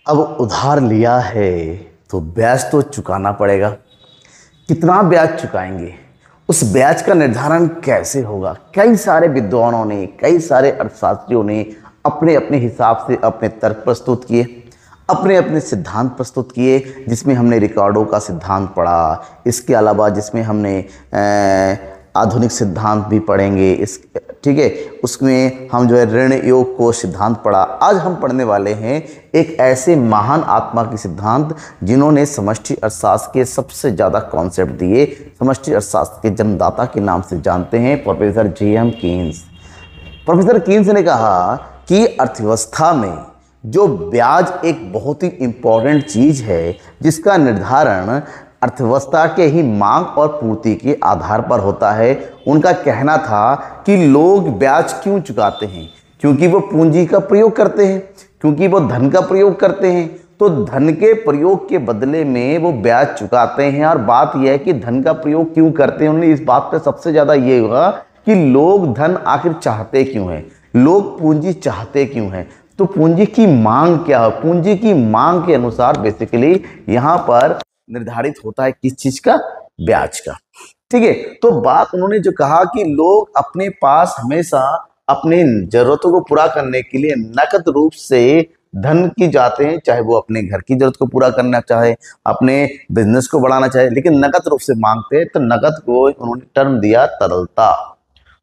अब उधार लिया है तो ब्याज तो चुकाना पड़ेगा। कितना ब्याज चुकाएंगे, उस ब्याज का निर्धारण कैसे होगा। कई सारे विद्वानों ने, कई सारे अर्थशास्त्रियों ने अपने अपने हिसाब से अपने तर्क प्रस्तुत किए, अपने अपने सिद्धांत प्रस्तुत किए, जिसमें हमने रिकार्डो का सिद्धांत पढ़ा। इसके अलावा जिसमें हमने आधुनिक सिद्धांत भी पढ़ेंगे इस, ठीक है, उसमें हम जो है ऋण योग को सिद्धांत पढ़ा। आज हम पढ़ने वाले हैं एक ऐसे महान आत्मा की सिद्धांत जिन्होंने समष्टि अर्थशास्त्र के सबसे ज़्यादा कॉन्सेप्ट दिए। समष्टि अर्थशास्त्र के जन्मदाता के नाम से जानते हैं professor J.M. Keynes. Professor Keynes ने कहा कि अर्थव्यवस्था में जो ब्याज एक बहुत ही इम्पोर्टेंट चीज़ है, जिसका निर्धारण अर्थव्यवस्था के ही मांग और पूर्ति के आधार पर होता है। उनका कहना था कि लोग ब्याज क्यों चुकाते हैं, क्योंकि वो पूंजी का प्रयोग करते हैं, क्योंकि वो धन का प्रयोग करते हैं। तो धन के प्रयोग के बदले में वो ब्याज चुकाते हैं। और बात यह है कि धन का प्रयोग क्यों करते हैं, उन्होंने इस बात पर सबसे ज़्यादा ये हुआ कि लोग धन आखिर चाहते क्यों हैं, लोग पूंजी चाहते क्यों हैं। तो पूंजी की मांग क्या है, पूंजी की मांग के अनुसार बेसिकली यहाँ पर निर्धारित होता है किस चीज का, ब्याज का। ठीक है, तो बात उन्होंने जो कहा कि लोग अपने पास हमेशा अपने जरूरतों को पूरा करने के लिए नकद रूप से धन की जाते हैं, चाहे वो अपने घर की जरूरत को पूरा करना चाहे, अपने बिजनेस को बढ़ाना चाहे, लेकिन नकद रूप से मांगते हैं। तो नकद को उन्होंने टर्म दिया तरलता।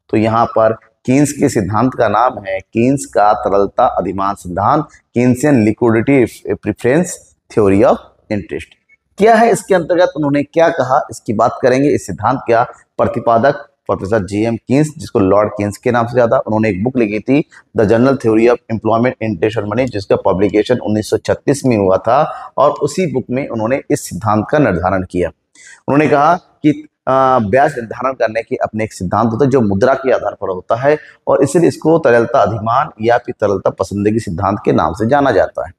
तो यहाँ पर कीन्स के सिद्धांत का नाम है कीन्स का तरलता अधिमान सिद्धांत, Keynesian liquidity preference theory of interest. क्या है इसके अंतर्गत उन्होंने क्या कहा, इसकी बात करेंगे। इस सिद्धांत का प्रतिपादक प्रोफेसर J.M. कीन्स, जिसको लॉर्ड कीन्स के नाम से ज्यादा, उन्होंने एक बुक लिखी थी the general theory of employment interest और मनी, जिसका पब्लिकेशन 1936 में हुआ था। और उसी बुक में उन्होंने इस सिद्धांत का निर्धारण किया। उन्होंने कहा कि ब्याज निर्धारण करने के अपने एक सिद्धांत होता है जो मुद्रा के आधार पर होता है, और इसलिए इसको तरलता अधिमान या फिर तरलता पसंदीदा सिद्धांत के नाम से जाना जाता है।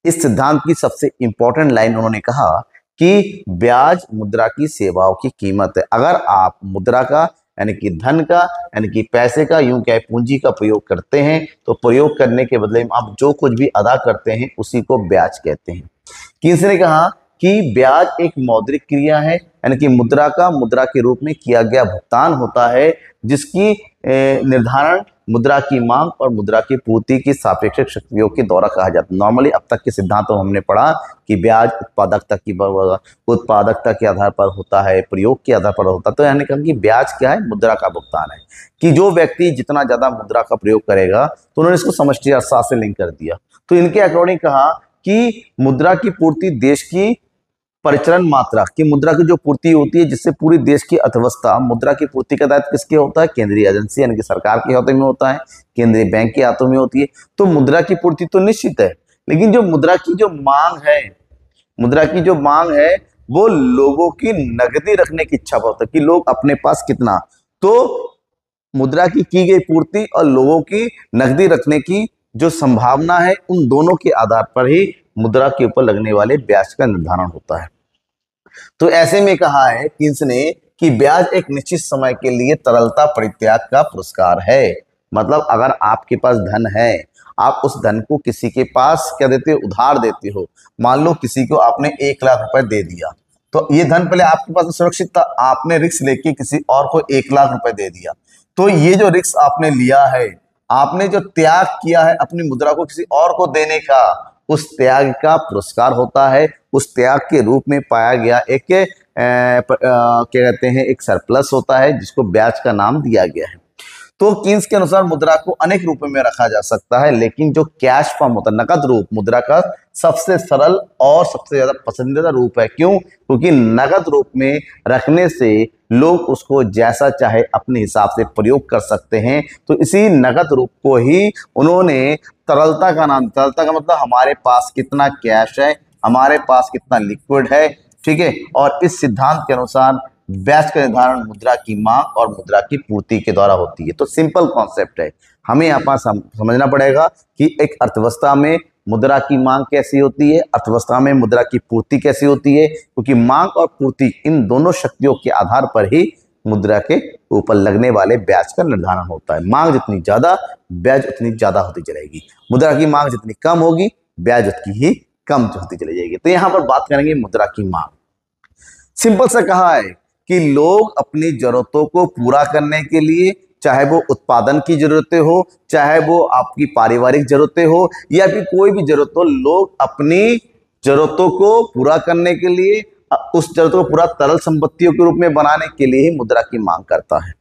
इस सिद्धांत की सबसे इंपॉर्टेंट लाइन उन्होंने कहा कि ब्याज मुद्रा की सेवाओं की कीमत है। अगर आप मुद्रा का यानी कि धन का यानी कि पैसे का, यूं क्या पूंजी का प्रयोग करते हैं, तो प्रयोग करने के बदले में आप जो कुछ भी अदा करते हैं उसी को ब्याज कहते हैं। कीन्स ने कहा कि ब्याज एक मौद्रिक क्रिया है, यानी कि मुद्रा का मुद्रा के रूप में किया गया भुगतान होता है, जिसकी निर्धारण मुद्रा की मांग और मुद्रा की पूर्ति की सापेक्षिक शक्तियों के द्वारा कहा जाता है। नॉर्मली अब तक के सिद्धांतों हमने पढ़ा कि ब्याज उत्पादकता के आधार पर होता है, प्रयोग के आधार पर होता है। तो यानी कहा कि ब्याज क्या है, मुद्रा का भुगतान है, कि जो व्यक्ति जितना ज्यादा मुद्रा का प्रयोग करेगा। तो उन्होंने इसको समष्टि अर्थशास्त्र से लिंक कर दिया। तो इनके अकॉर्डिंग कहा कि मुद्रा की पूर्ति देश की परिचालन मात्रा की, मुद्रा की जो पूर्ति होती है जिससे पूरी देश की अर्थव्यवस्था, मुद्रा की पूर्ति का दायित्व किसके होता है, केंद्रीय एजेंसी यानी कि सरकार के हाथों में होता है, केंद्रीय बैंक के हाथों में होती है। तो मुद्रा की पूर्ति तो निश्चित है, लेकिन जो मुद्रा की जो मांग है, मुद्रा की जो मांग है वो लोगों की नगदी रखने की इच्छा पर होता है कि लोग अपने पास कितना। तो मुद्रा की गई पूर्ति और लोगों की नगदी रखने की जो संभावना है, उन दोनों के आधार पर ही मुद्रा के ऊपर लगने वाले ब्याज का निर्धारण होता है। तो ऐसे में कहा है कीन्स ने कि ब्याज एक निश्चित समय के लिए तरलता परित्याग का पुरस्कार है। मतलब अगर आपके पास धन है, आप उस धन को किसी के पास क्या देते हो, उधार देते हो। मान लो किसी को आपने 1 लाख रुपए दे दिया, तो ये धन पहले आपके पास सुरक्षित था, आपने रिस्क लेके किसी और को 1 लाख रुपए दे दिया। तो ये जो रिस्क आपने लिया है, आपने जो त्याग किया है अपनी मुद्रा को किसी और को देने का, उस त्याग का पुरस्कार होता है। उस त्याग के रूप में पाया गया एक क्या कहते हैं, एक सरप्लस होता है, जिसको ब्याज का नाम दिया गया है। तो कीन्स के अनुसार मुद्रा को अनेक रूपों में रखा जा सकता है, लेकिन जो कैश फॉर्म होता है, नकद रूप, मुद्रा का सबसे सरल और सबसे ज्यादा पसंदीदा रूप है। क्यों? क्योंकि नकद रूप में रखने से लोग उसको जैसा चाहे अपने हिसाब से प्रयोग कर सकते हैं। तो इसी नकद रूप को ही उन्होंने तरलता का नाम, तरलता का मतलब हमारे पास कितना कैश है, हमारे पास कितना लिक्विड है, ठीक है। और इस सिद्धांत के अनुसार ब्याज का निर्धारण मुद्रा की मांग और मुद्रा की पूर्ति के द्वारा होती है। तो सिंपल कॉन्सेप्ट है, हमें यहाँ पर समझना पड़ेगा कि एक अर्थव्यवस्था में मुद्रा की मांग कैसी होती है, अर्थव्यवस्था में मुद्रा की पूर्ति कैसी होती है, क्योंकि मांग और पूर्ति इन दोनों शक्तियों के आधार पर ही मुद्रा के ऊपर लगने वाले ब्याज का निर्धारण होता है। मांग जितनी ज्यादा, ब्याज उतनी ज्यादा होती चलेगी। मुद्रा की मांग जितनी कम होगी, ब्याज उसकी ही कम होती चली जाएगी। तो यहां पर बात करेंगे मुद्रा की मांग। सिंपल सा कहा है कि लोग अपनी जरूरतों को पूरा करने के लिए, चाहे वो उत्पादन की जरूरतें हो, चाहे वो आपकी पारिवारिक जरूरतें हो, या फिर कोई भी जरूरत हो, लोग अपनी जरूरतों को पूरा करने के लिए, उस जरूरतों को पूरा तरल संपत्तियों के रूप में बनाने के लिए ही मुद्रा की मांग करता है।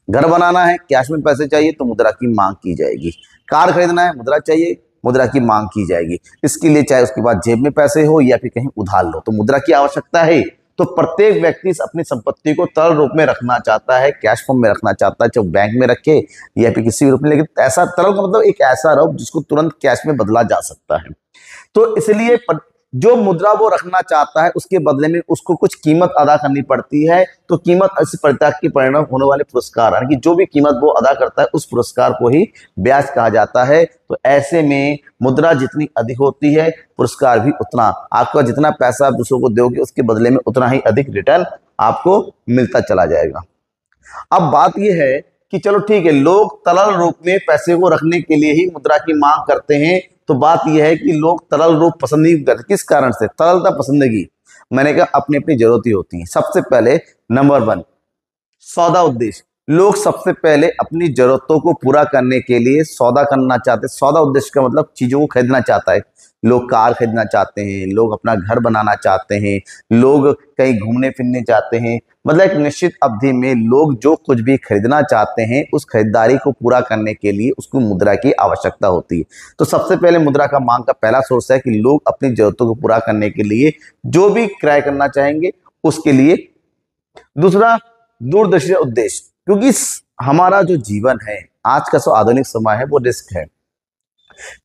घर बनाना है, कैश में पैसे चाहिए तो मुद्रा की मांग की जाएगी। कार खरीदना है, मुद्रा चाहिए, मुद्रा की मांग की जाएगी। इसके लिए चाहे उसके बाद जेब में पैसे हो या फिर कहीं उधार लो तो मुद्रा की आवश्यकता है। तो प्रत्येक व्यक्ति अपनी संपत्ति को तरल रूप में रखना चाहता है, कैश फॉर्म में रखना चाहता है, चाहे बैंक में रखे या फिर किसी भी रूप में, लेकिन ऐसा तरल का मतलब एक ऐसा रूप जिसको तुरंत कैश में बदला जा सकता है। तो इसलिए जो मुद्रा वो रखना चाहता है उसके बदले में उसको कुछ कीमत अदा करनी पड़ती है। तो कीमत इस परित्याग के परिणाम होने वाले पुरस्कार, यानी कि जो भी कीमत वो अदा करता है उस पुरस्कार को ही ब्याज कहा जाता है। तो ऐसे में मुद्रा जितनी अधिक होती है, पुरस्कार भी उतना, आपका जितना पैसा आप दूसरों को दोगे उसके बदले में उतना ही अधिक रिटर्न आपको मिलता चला जाएगा। अब बात यह है कि चलो ठीक है, लोग तरल रूप में पैसे को रखने के लिए ही मुद्रा की मांग करते हैं। तो बात यह है कि लोग तरल रूप पसंद नहीं करते। किस कारण से? तरलता पसंदगी, मैंने कहा अपनी अपनी जरूरतें होती हैं। सबसे पहले नंबर 1, सौदा उद्देश्य। लोग सबसे पहले अपनी जरूरतों को पूरा करने के लिए सौदा करना चाहते हैं। सौदा उद्देश्य का मतलब चीजों को खरीदना चाहता है। लोग कार खरीदना चाहते हैं, लोग अपना घर बनाना चाहते हैं, लोग कहीं घूमने फिरने चाहते हैं। मतलब एक निश्चित अवधि में लोग जो कुछ भी खरीदना चाहते हैं उस खरीदारी को पूरा करने के लिए उसको मुद्रा की आवश्यकता होती है। तो सबसे पहले मुद्रा का मांग का पहला सोर्स है कि लोग अपनी जरूरतों को पूरा करने के लिए जो भी क्रय करना चाहेंगे उसके लिए। दूसरा, दूरदर्शी उद्देश्य, क्योंकि हमारा जो जीवन है आज का जो आधुनिक समय है वो रिस्क है।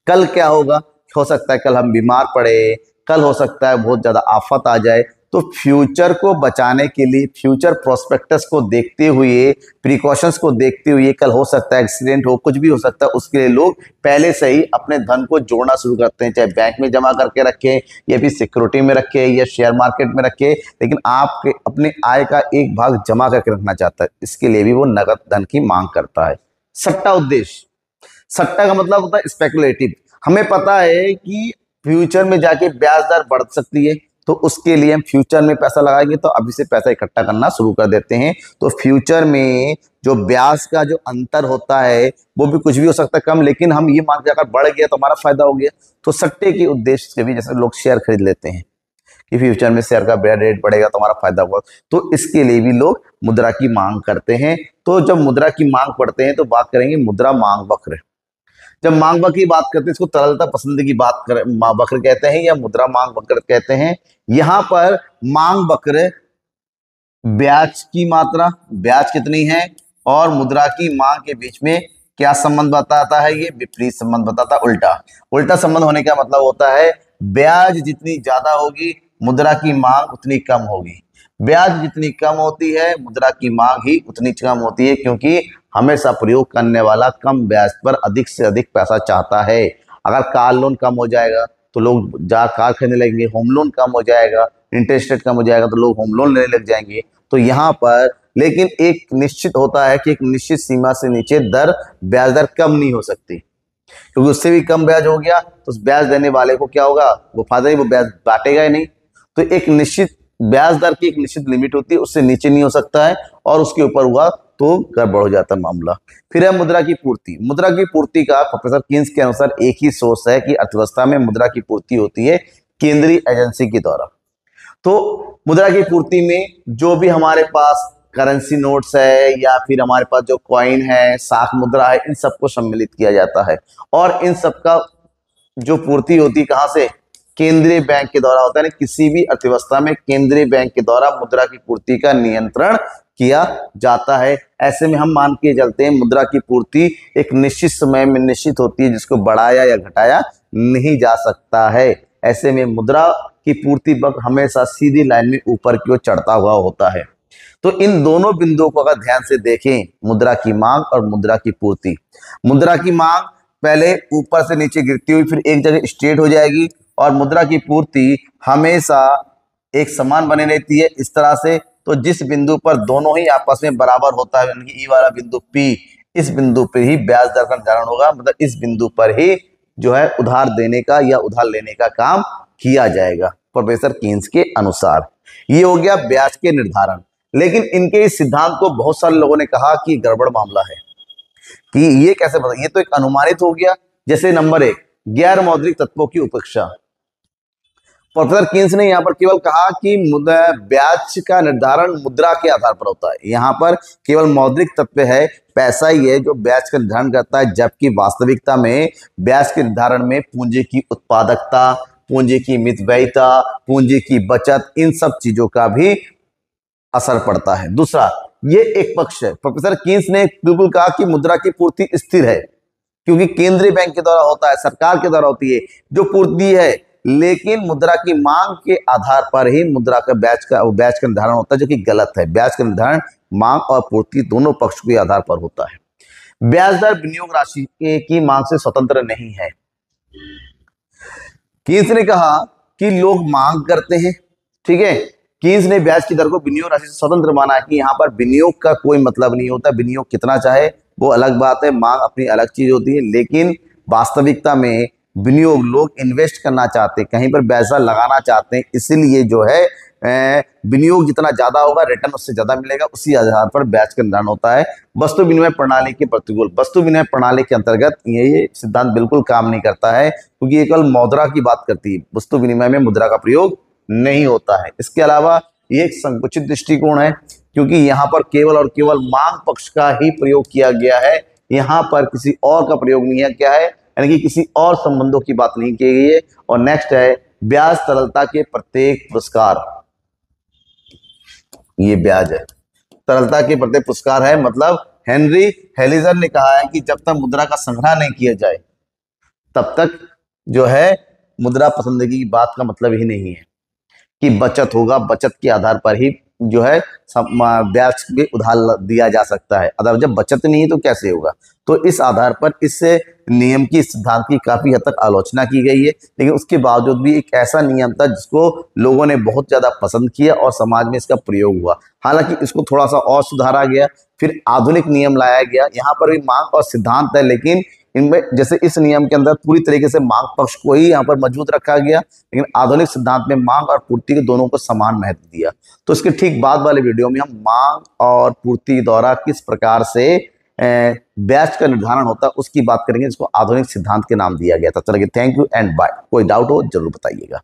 कल क्या होगा, हो सकता है कल हम बीमार पड़े, कल हो सकता है बहुत ज्यादा आफत आ जाए। तो फ्यूचर को बचाने के लिए, फ्यूचर प्रोस्पेक्टस को देखते हुए, प्रिकॉशंस को देखते हुए, कल हो सकता है एक्सीडेंट हो, कुछ भी हो सकता है, उसके लिए लोग पहले से ही अपने धन को जोड़ना शुरू करते हैं। चाहे बैंक में जमा करके रखें या फिर सिक्योरिटी में रखें या शेयर मार्केट में रखें, लेकिन आप अपने आय का एक भाग जमा करके रखना चाहता है, इसके लिए भी वो नगद धन की मांग करता है। सट्टा उद्देश्य, सट्टा का मतलब होता है स्पेकुलेटिव। हमें पता है कि फ्यूचर में जाके ब्याज दर बढ़ सकती है, तो उसके लिए हम फ्यूचर में पैसा लगाएंगे तो अभी से पैसा इकट्ठा करना शुरू कर देते हैं। तो फ्यूचर में जो ब्याज का जो अंतर होता है वो भी कुछ भी हो सकता है कम, लेकिन हम ये मान के अगर बढ़ गया तो हमारा फायदा हो गया। तो सट्टे के उद्देश्य से भी, जैसे लोग शेयर खरीद लेते हैं कि फ्यूचर में शेयर का रेट बढ़ेगा तो हमारा फायदा होगा, तो इसके लिए भी लोग मुद्रा की मांग करते हैं। तो जब मुद्रा की मांग पढ़ते हैं तो बात करेंगे मुद्रा मांग वक्र। जब मांग वक्र की बात करते हैं इसको तरलता पसंद की बात कर वक्र कहते हैं या मुद्रा मांग वक्र कहते हैं। यहां पर मांग वक्र ब्याज की मात्रा, ब्याज कितनी है, और मुद्रा की मांग के बीच में क्या संबंध बताता है? ये विपरीत संबंध बताता है, उल्टा। उल्टा संबंध होने का मतलब होता है ब्याज जितनी ज्यादा होगी मुद्रा की मांग उतनी कम होगी। ब्याज जितनी कम होती है मुद्रा की मांग ही उतनी कम होती है, क्योंकि हमेशा प्रयोग करने वाला कम ब्याज पर अधिक से अधिक पैसा चाहता है। अगर कार लोन कम हो जाएगा तो लोग कार खरीदने लगेंगे, होम लोन कम हो जाएगा, इंटरेस्ट रेट कम हो जाएगा तो लोग होम लोन लेने लग जाएंगे। तो यहाँ पर लेकिन एक निश्चित होता है कि एक निश्चित सीमा से नीचे ब्याज दर कम नहीं हो सकती, क्योंकि उससे भी कम ब्याज हो गया तो उस ब्याज देने वाले को क्या होगा, वो फायदा ही, वो ब्याज बांटेगा ही नहीं। तो एक निश्चित ब्याज दर की एक निश्चित लिमिट होती है, उससे नीचे नहीं हो सकता है, और उसके ऊपर हुआ तो गड़बड़ हो जाता है मामला। फिर है मुद्रा की पूर्ति। मुद्रा की पूर्ति का प्रोफेसर कीन्स के अनुसार एक ही सोर्स है कि अर्थव्यवस्था में मुद्रा की पूर्ति होती है केंद्रीय एजेंसी के द्वारा। तो मुद्रा की पूर्ति में जो भी हमारे पास करेंसी नोट्स है या फिर हमारे पास जो कॉइन है, शाख मुद्रा है, इन सबको सम्मिलित किया जाता है, और इन सबका जो पूर्ति होती है कहां से? केंद्रीय बैंक के द्वारा होता है। किसी भी अर्थव्यवस्था में केंद्रीय बैंक के द्वारा मुद्रा की पूर्ति का नियंत्रण किया जाता है। ऐसे में हम मान के चलते हैं मुद्रा की पूर्ति एक निश्चित समय में निश्चित होती है, जिसको बढ़ाया या घटाया नहीं जा सकता है। ऐसे में मुद्रा की पूर्ति वक्र हमेशा सीधी लाइन में ऊपर की ओर चढ़ता हुआ होता है। तो इन दोनों बिंदुओं को अगर ध्यान से देखें, मुद्रा की मांग और मुद्रा की पूर्ति। मुद्रा की मांग पहले ऊपर से नीचे गिरती हुई फिर एक जगह स्ट्रेट हो जाएगी, और मुद्रा की पूर्ति हमेशा एक समान बनी रहती है इस तरह से। तो जिस बिंदु पर दोनों ही आपस में बराबर होता है, यानी कि ई वाला बिंदु P, इस बिंदु पर ही ब्याज दर का निर्धारण होगा, मतलब इस बिंदु पर ही जो है उधार देने का या उधार लेने का काम किया जाएगा प्रोफेसर कीन्स के अनुसार। ये हो गया ब्याज के निर्धारण। लेकिन इनके इस सिद्धांत को बहुत सारे लोगों ने कहा कि गड़बड़ मामला है, कि ये कैसे पता, ये तो एक अनुमानित हो गया। जैसे नंबर 1, गैर मौद्रिक तत्वों की उपेक्षा। प्रोफेसर कीन्स ने यहाँ पर केवल कहा कि ब्याज का निर्धारण मुद्रा के आधार पर होता है। यहाँ पर केवल मौद्रिक तत्व है, पैसा ही है जो ब्याज का निर्धारण करता है, जबकि वास्तविकता में ब्याज के निर्धारण में पूंजी की उत्पादकता, पूंजी की मितव्ययिता, पूंजी की बचत, इन सब चीजों का भी असर पड़ता है। दूसरा, ये एक पक्ष है। प्रोफेसर कीन्स ने बिल्कुल कहा कि मुद्रा की पूर्ति स्थिर है, क्योंकि केंद्रीय बैंक के द्वारा होता है, सरकार के द्वारा होती है जो पूर्ति है, लेकिन मुद्रा की मांग के आधार पर ही मुद्रा का ब्याज का निर्धारण होता है, जो कि गलत है। ब्याज का निर्धारण मांग और पूर्ति दोनों पक्ष के आधार पर होता है। ब्याज दर विनियोग राशि की मांग से स्वतंत्र नहीं है। कीन्स ने कहा कि लोग मांग करते हैं, ठीक है। कीन्स ने ब्याज की दर को विनियोग राशि से स्वतंत्र माना है कि यहाँ पर विनियोग का कोई मतलब नहीं होता, विनियोग कितना चाहे वो अलग बात है, मांग अपनी अलग चीज होती है। लेकिन वास्तविकता में विनियोग, लोग इन्वेस्ट करना चाहते हैं, कहीं पर पैसा लगाना चाहते हैं, इसीलिए जो है विनियोग जितना ज्यादा होगा रिटर्न उससे ज्यादा मिलेगा, उसी आधार पर ब्याज का निर्धारण होता है। वस्तु विनिमय प्रणाली के प्रतिकूल, वस्तु विनिमय प्रणाली के अंतर्गत ये सिद्धांत बिल्कुल काम नहीं करता है, क्योंकि ये केवल मुद्रा की बात करती है, वस्तु विनिमय में मुद्रा का प्रयोग नहीं होता है। इसके अलावा ये एक संकुचित दृष्टिकोण है, क्योंकि यहाँ पर केवल और केवल मांग पक्ष का ही प्रयोग किया गया है, यहाँ पर किसी और का प्रयोग नहीं है। क्या है, यानी कि किसी और संबंधों की बात नहीं की गई है। और नेक्स्ट है ब्याज तरलता के प्रत्येक पुरस्कार। ये ब्याज है, तरलता के प्रत्येक पुरस्कार है। मतलब हेनरी हेलिजर ने कहा है कि जब तक मुद्रा का संग्रह नहीं किया जाए तब तक जो है मुद्रा पसंदगी की बात का मतलब ही नहीं है कि बचत होगा, बचत के आधार पर ही जो है ब्याज भी उधार दिया जा सकता है। अगर जब बचत नहीं है तो कैसे होगा। तो इस आधार पर इस नियम की, सिद्धांत की काफी हद तक आलोचना की गई है, लेकिन उसके बावजूद भी एक ऐसा नियम था जिसको लोगों ने बहुत ज्यादा पसंद किया और समाज में इसका प्रयोग हुआ। हालांकि इसको थोड़ा सा और सुधारा गया, फिर आधुनिक नियम लाया गया। यहाँ पर भी मांग और सिद्धांत है, लेकिन इनमें जैसे इस नियम के अंदर पूरी तरीके से मांग पक्ष को ही यहाँ पर मजबूत रखा गया, लेकिन आधुनिक सिद्धांत में मांग और पूर्ति के दोनों को समान महत्व दिया। तो इसके ठीक बाद वाले वीडियो में हम मांग और पूर्ति द्वारा किस प्रकार से ब्याज का निर्धारण होता है उसकी बात करेंगे, जिसको आधुनिक सिद्धांत के नाम दिया गया था। चलिए, थैंक यू एंड बाय। कोई डाउट हो जरूर बताइएगा।